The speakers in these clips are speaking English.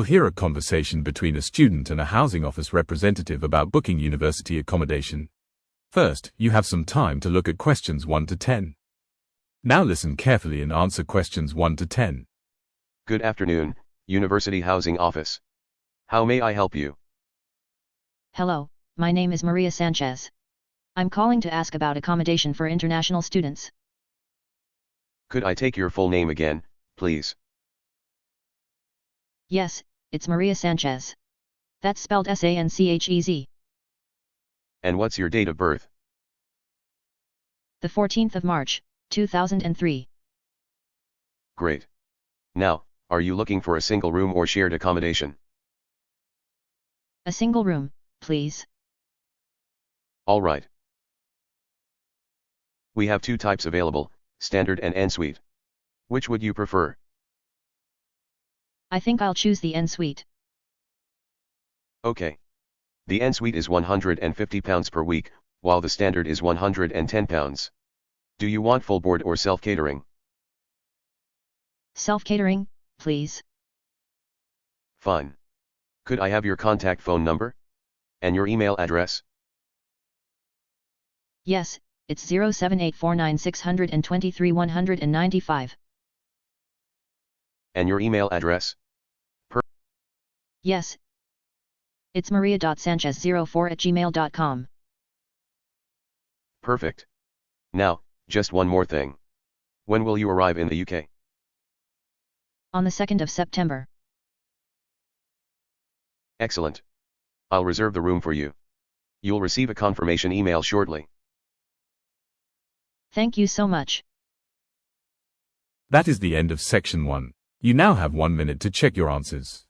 hear a conversation between a student and a housing office representative about booking university accommodation. First, you have some time to look at questions 1 to 10. Now listen carefully and answer questions 1 to 10. Good afternoon, University Housing Office. How may I help you? Hello, my name is Maria Sanchez. I'm calling to ask about accommodation for international students. Could I take your full name again, please? Yes, it's Maria Sanchez. That's spelled Sanchez. And what's your date of birth? The 14th of March, 2003. Great. Now, are you looking for a single room or shared accommodation? A single room, please. All right. We have two types available, standard and en-suite. Which would you prefer? I think I'll choose the en-suite. Okay. The en-suite is £150 per week, while the standard is £110. Do you want full board or self-catering? Self-catering, please. Fine. Could I have your contact phone number? And your email address? Yes, it's 07849623195. And your email address? Yes. It's maria.sanchez04@gmail.com. Perfect. Now, just one more thing. When will you arrive in the UK? On the 2nd of September. Excellent. I'll reserve the room for you. You'll receive a confirmation email shortly. Thank you so much. That is the end of section 1. You now have 1 minute to check your answers.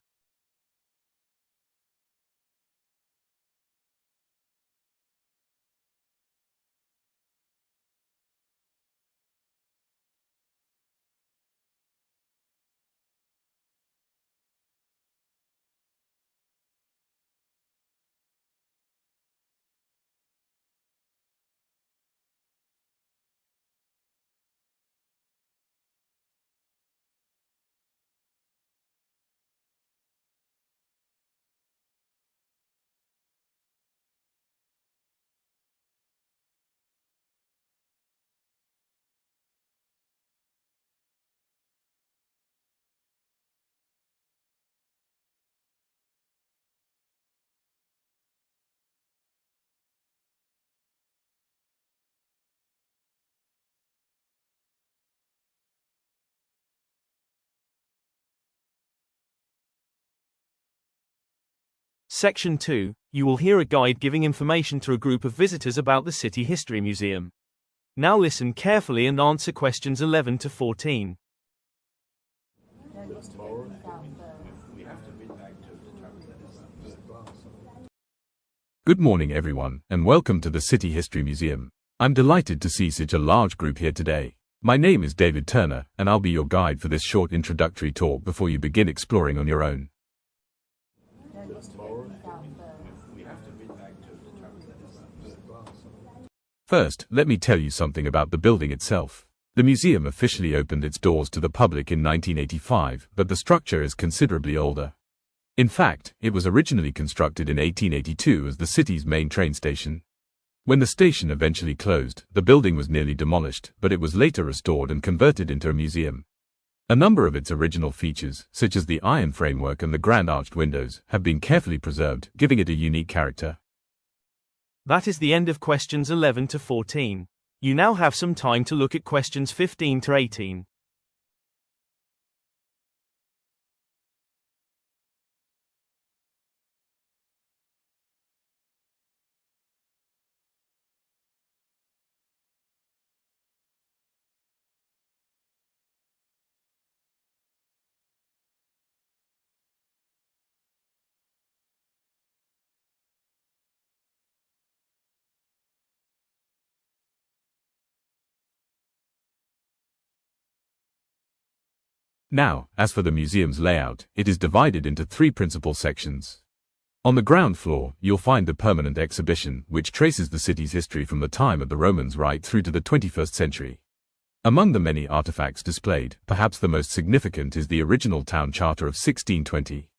Section 2, you will hear a guide giving information to a group of visitors about the City History Museum. Now listen carefully and answer questions 11 to 14. Good morning everyone, and welcome to the City History Museum. I'm delighted to see such a large group here today. My name is David Turner, and I'll be your guide for this short introductory talk before you begin exploring on your own. First, let me tell you something about the building itself. The museum officially opened its doors to the public in 1985, but the structure is considerably older. In fact, it was originally constructed in 1882 as the city's main train station. When the station eventually closed, the building was nearly demolished, but it was later restored and converted into a museum. A number of its original features, such as the iron framework and the grand arched windows, have been carefully preserved, giving it a unique character. That is the end of questions 11 to 14. You now have some time to look at questions 15 to 18. Now, as for the museum's layout, it is divided into 3 principal sections. On the ground floor, you'll find the permanent exhibition, which traces the city's history from the time of the Romans right through to the 21st century. Among the many artifacts displayed, perhaps the most significant is the original town charter of 1620.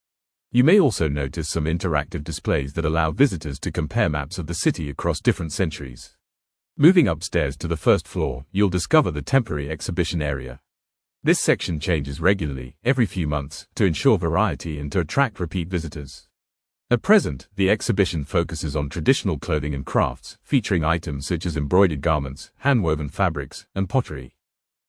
You may also notice some interactive displays that allow visitors to compare maps of the city across different centuries. Moving upstairs to the first floor, you'll discover the temporary exhibition area. This section changes regularly, every few months, to ensure variety and to attract repeat visitors. At present, the exhibition focuses on traditional clothing and crafts, featuring items such as embroidered garments, hand-woven fabrics, and pottery.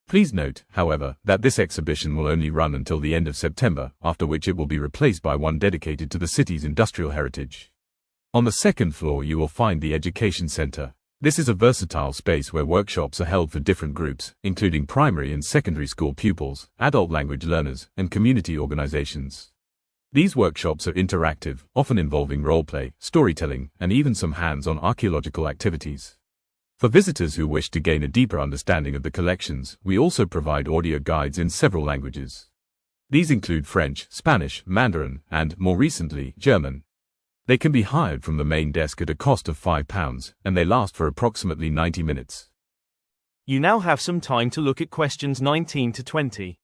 Please note, however, that this exhibition will only run until the end of September, after which it will be replaced by one dedicated to the city's industrial heritage. On the second floor you will find the Education Center. This is a versatile space where workshops are held for different groups, including primary and secondary school pupils, adult language learners, and community organizations. These workshops are interactive, often involving role-play, storytelling, and even some hands-on archaeological activities. For visitors who wish to gain a deeper understanding of the collections, we also provide audio guides in several languages. These include French, Spanish, Mandarin, and, more recently, German. They can be hired from the main desk at a cost of £5, and they last for approximately 90 minutes. You now have some time to look at questions 19 to 20.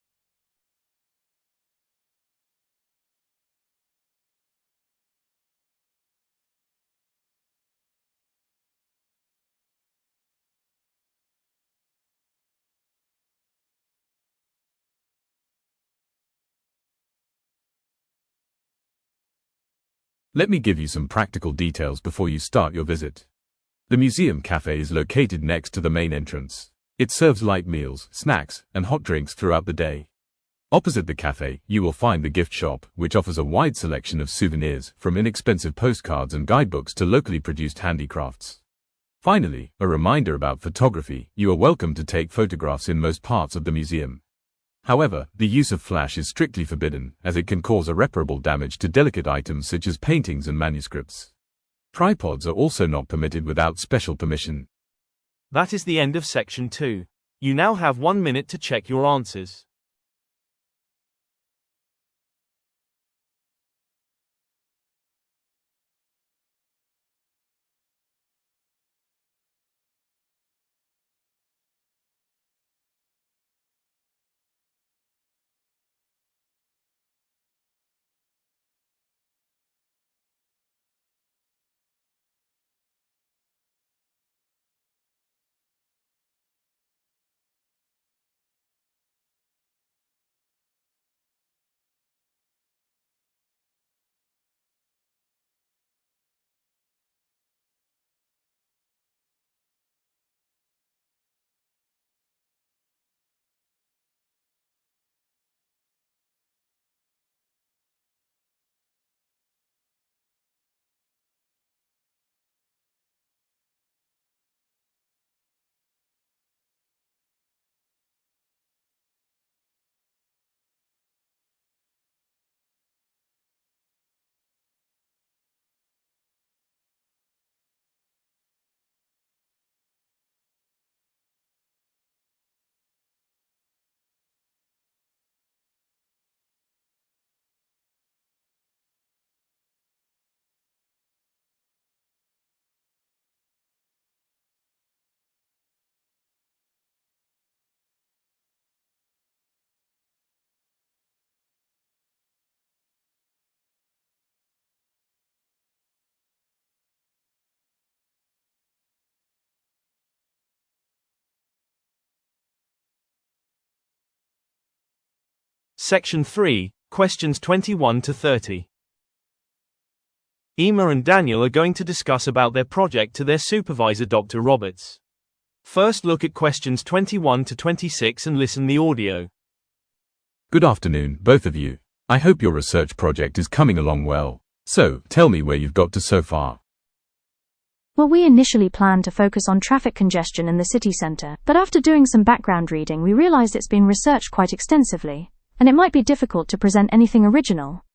Let me give you some practical details before you start your visit. The museum cafe is located next to the main entrance. It serves light meals, snacks, and hot drinks throughout the day. Opposite the cafe, you will find the gift shop, which offers a wide selection of souvenirs, from inexpensive postcards and guidebooks to locally produced handicrafts. Finally, a reminder about photography: you are welcome to take photographs in most parts of the museum. However, the use of flash is strictly forbidden, as it can cause irreparable damage to delicate items such as paintings and manuscripts. Tripods are also not permitted without special permission. That is the end of section 2. You now have 1 minute to check your answers. Section 3, questions 21 to 30. Emma and Daniel are going to discuss about their project to their supervisor Dr. Roberts. First, look at questions 21 to 26 and listen the audio. Good afternoon, both of you. I hope your research project is coming along well. So, tell me where you've got to so far. Well, we initially planned to focus on traffic congestion in the city centre, but after doing some background reading we realised it's been researched quite extensively, and it might be difficult to present anything original.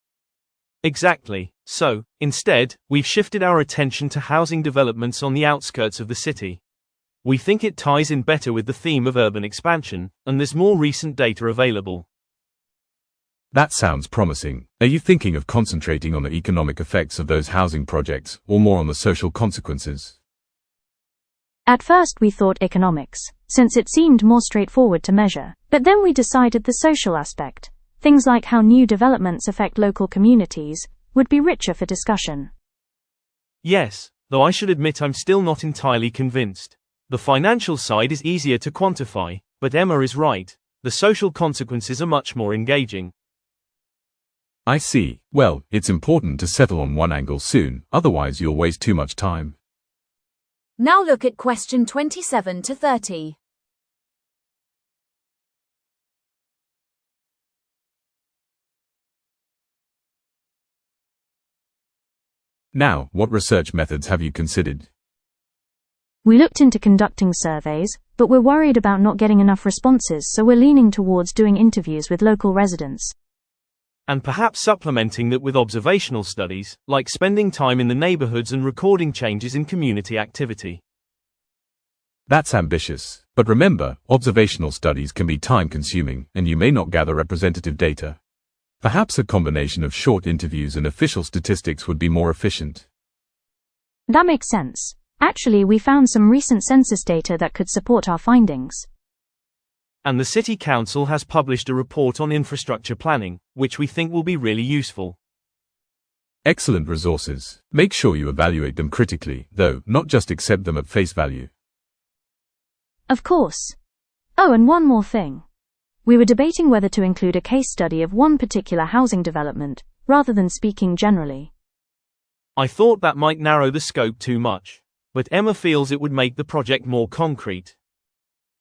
Exactly. So, instead, we've shifted our attention to housing developments on the outskirts of the city. We think it ties in better with the theme of urban expansion, and there's more recent data available. That sounds promising. Are you thinking of concentrating on the economic effects of those housing projects, or more on the social consequences? At first we thought economics, since it seemed more straightforward to measure, but then we decided the social aspect. Things like how new developments affect local communities, would be richer for discussion. Yes, though I should admit I'm still not entirely convinced. The financial side is easier to quantify, but Emma is right. The social consequences are much more engaging. I see. Well, it's important to settle on one angle soon, otherwise you'll waste too much time. Now look at question 27 to 30. Now, what research methods have you considered? We looked into conducting surveys, but we're worried about not getting enough responses, so we're leaning towards doing interviews with local residents. And perhaps supplementing that with observational studies, like spending time in the neighborhoods and recording changes in community activity. That's ambitious, but remember, observational studies can be time-consuming, and you may not gather representative data. Perhaps a combination of short interviews and official statistics would be more efficient. That makes sense. Actually, we found some recent census data that could support our findings. And the City Council has published a report on infrastructure planning, which we think will be really useful. Excellent resources. Make sure you evaluate them critically, though, not just accept them at face value. Of course. Oh, and one more thing. We were debating whether to include a case study of one particular housing development, rather than speaking generally. I thought that might narrow the scope too much, but Emma feels it would make the project more concrete.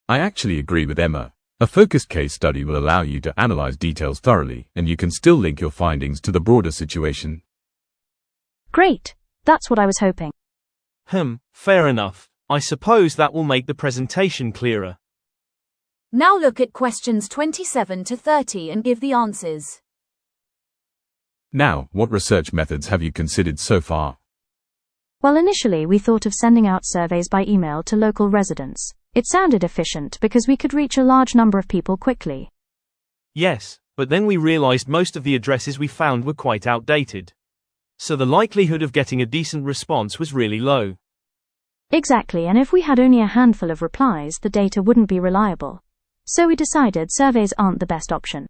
I actually agree with Emma. A focused case study will allow you to analyze details thoroughly, and you can still link your findings to the broader situation. Great. That's what I was hoping. Fair enough. I suppose that will make the presentation clearer. Now look at questions 27 to 30 and give the answers. Now, what research methods have you considered so far? Well, initially we thought of sending out surveys by email to local residents. It sounded efficient because we could reach a large number of people quickly. Yes, but then we realized most of the addresses we found were quite outdated. So the likelihood of getting a decent response was really low. Exactly, and if we had only a handful of replies, the data wouldn't be reliable. So we decided surveys aren't the best option.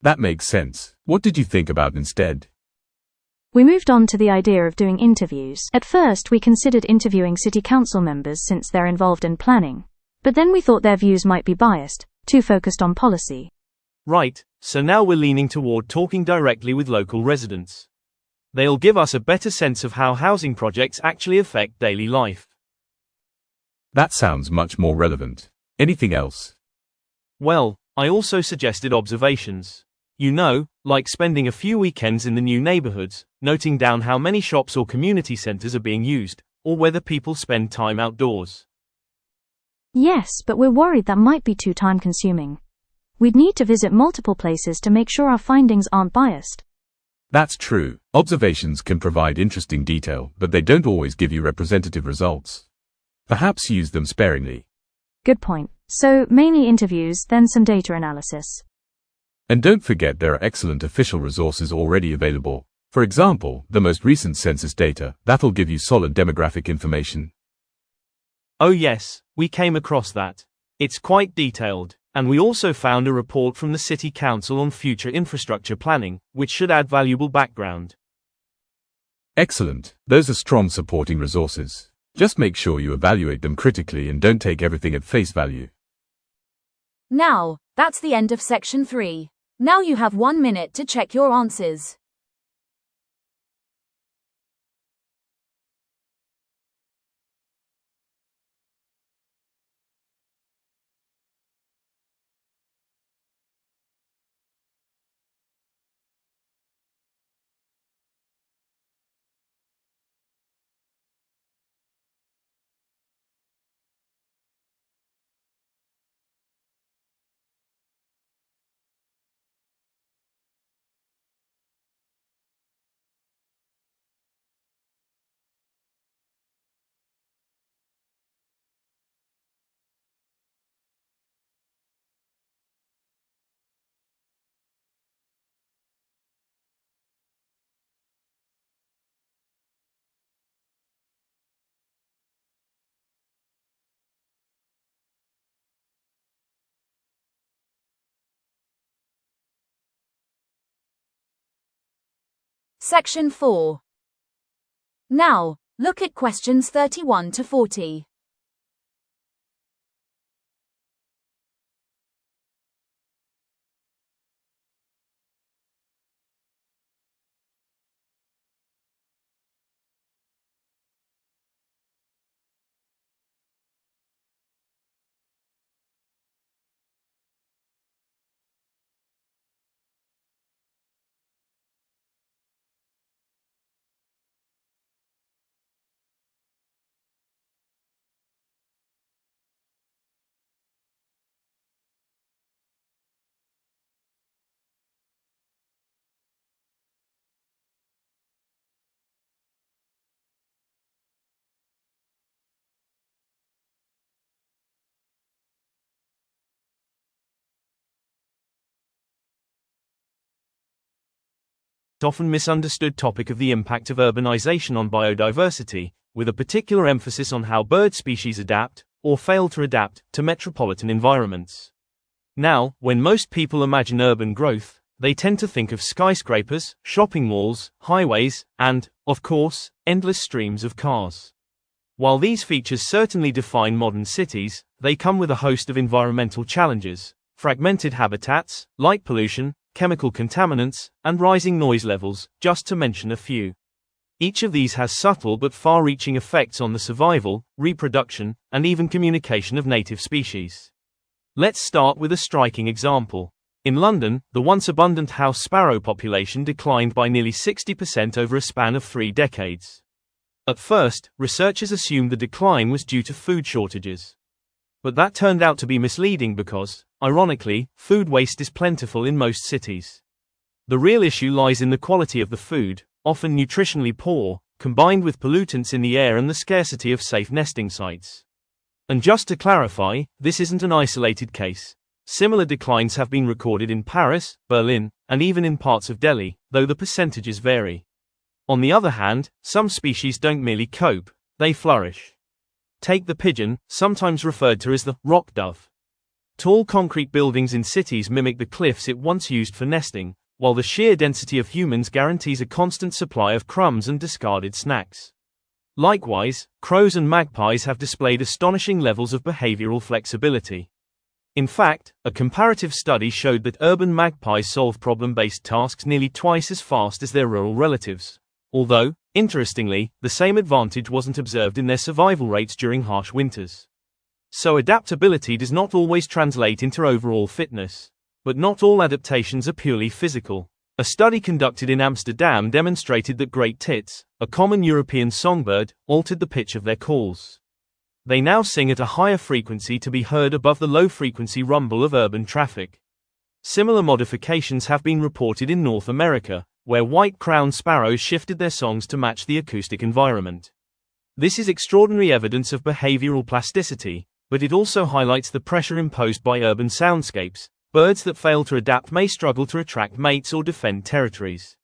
That makes sense. What did you think about instead? We moved on to the idea of doing interviews. At first, we considered interviewing city council members since they're involved in planning. But then we thought their views might be biased, too focused on policy. Right, so now we're leaning toward talking directly with local residents. They'll give us a better sense of how housing projects actually affect daily life. That sounds much more relevant. Anything else? Well, I also suggested observations. You know, like spending a few weekends in the new neighborhoods, noting down how many shops or community centers are being used, or whether people spend time outdoors. Yes, but we're worried that might be too time-consuming. We'd need to visit multiple places to make sure our findings aren't biased. That's true. Observations can provide interesting detail, but they don't always give you representative results. Perhaps use them sparingly. Good point. So, mainly interviews, then some data analysis. And don't forget there are excellent official resources already available. For example, the most recent census data, that'll give you solid demographic information. Oh yes, we came across that. It's quite detailed, and we also found a report from the City Council on future infrastructure planning, which should add valuable background. Excellent. Those are strong supporting resources. Just make sure you evaluate them critically and don't take everything at face value. Now, that's the end of section 3. Now you have 1 minute to check your answers. Section 4. Now, look at questions 31 to 40. Often misunderstood topic of the impact of urbanization on biodiversity, with a particular emphasis on how bird species adapt, or fail to adapt, to metropolitan environments. Now, when most people imagine urban growth, they tend to think of skyscrapers, shopping malls, highways, and, of course, endless streams of cars. While these features certainly define modern cities, they come with a host of environmental challenges: fragmented habitats, light pollution, chemical contaminants, and rising noise levels, just to mention a few. Each of these has subtle but far-reaching effects on the survival, reproduction, and even communication of native species. Let's start with a striking example. In London, the once abundant house sparrow population declined by nearly 60% over a span of 3 decades. At first, researchers assumed the decline was due to food shortages. But that turned out to be misleading because, ironically, food waste is plentiful in most cities. The real issue lies in the quality of the food, often nutritionally poor, combined with pollutants in the air and the scarcity of safe nesting sites. And just to clarify, this isn't an isolated case. Similar declines have been recorded in Paris, Berlin, and even in parts of Delhi, though the percentages vary. On the other hand, some species don't merely cope, they flourish. Take the pigeon, sometimes referred to as the rock dove. Tall concrete buildings in cities mimic the cliffs it once used for nesting, while the sheer density of humans guarantees a constant supply of crumbs and discarded snacks. Likewise, crows and magpies have displayed astonishing levels of behavioral flexibility. In fact, a comparative study showed that urban magpies solve problem-based tasks nearly twice as fast as their rural relatives. Although, interestingly, the same advantage wasn't observed in their survival rates during harsh winters. So adaptability does not always translate into overall fitness. But not all adaptations are purely physical. A study conducted in Amsterdam demonstrated that great tits, a common European songbird, altered the pitch of their calls. They now sing at a higher frequency to be heard above the low-frequency rumble of urban traffic. Similar modifications have been reported in North America, where white-crowned sparrows shifted their songs to match the acoustic environment. This is extraordinary evidence of behavioral plasticity, but it also highlights the pressure imposed by urban soundscapes. Birds that fail to adapt may struggle to attract mates or defend territories.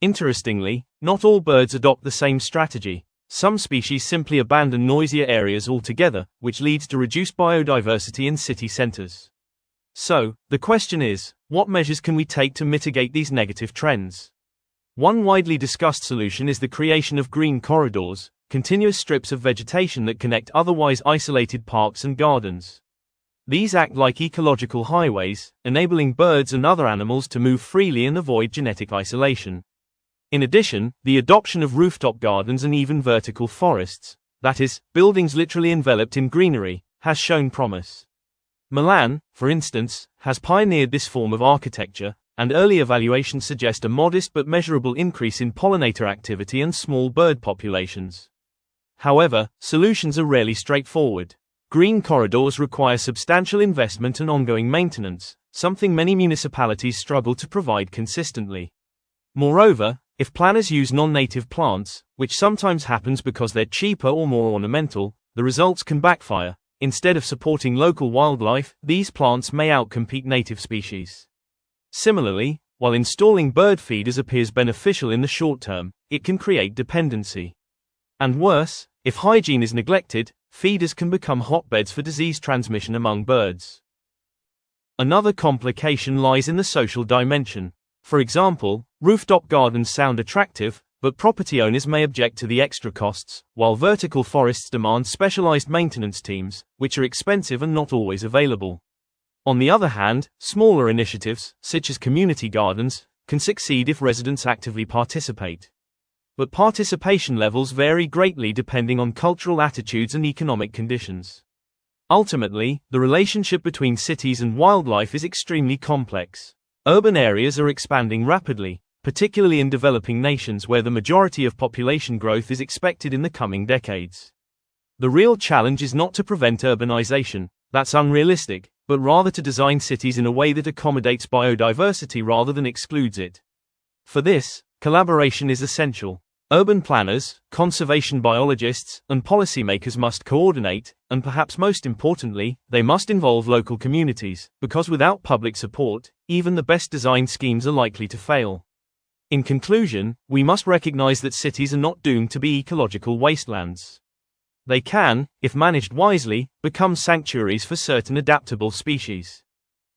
Interestingly, not all birds adopt the same strategy. Some species simply abandon noisier areas altogether, which leads to reduced biodiversity in city centers. So, the question is, what measures can we take to mitigate these negative trends? One widely discussed solution is the creation of green corridors, continuous strips of vegetation that connect otherwise isolated parks and gardens. These act like ecological highways, enabling birds and other animals to move freely and avoid genetic isolation. In addition, the adoption of rooftop gardens and even vertical forests, that is, buildings literally enveloped in greenery, has shown promise. Milan, for instance, has pioneered this form of architecture, and early evaluations suggest a modest but measurable increase in pollinator activity and small bird populations. However, solutions are rarely straightforward. Green corridors require substantial investment and ongoing maintenance, something many municipalities struggle to provide consistently. Moreover, if planners use non-native plants, which sometimes happens because they're cheaper or more ornamental, the results can backfire. Instead of supporting local wildlife, these plants may outcompete native species. Similarly, while installing bird feeders appears beneficial in the short term, it can create dependency. And worse, if hygiene is neglected, feeders can become hotbeds for disease transmission among birds. Another complication lies in the social dimension. For example, Rooftop gardens sound attractive, but property owners may object to the extra costs, while vertical forests demand specialized maintenance teams, which are expensive and not always available. On the other hand, smaller initiatives, such as community gardens, can succeed if residents actively participate. But participation levels vary greatly depending on cultural attitudes and economic conditions. Ultimately, the relationship between cities and wildlife is extremely complex. Urban areas are expanding rapidly, particularly in developing nations where the majority of population growth is expected in the coming decades. The real challenge is not to prevent urbanization, that's unrealistic, but rather to design cities in a way that accommodates biodiversity rather than excludes it. For this, collaboration is essential. Urban planners, conservation biologists, and policymakers must coordinate, and perhaps most importantly, they must involve local communities, because without public support, even the best designed schemes are likely to fail. In conclusion, we must recognize that cities are not doomed to be ecological wastelands. They can, if managed wisely, become sanctuaries for certain adaptable species.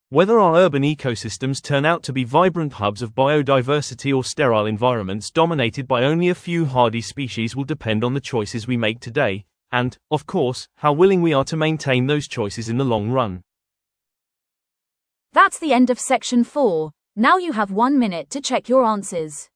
Whether our urban ecosystems turn out to be vibrant hubs of biodiversity or sterile environments dominated by only a few hardy species will depend on the choices we make today, and, of course, how willing we are to maintain those choices in the long run. That's the end of section 4. Now you have 1 minute to check your answers.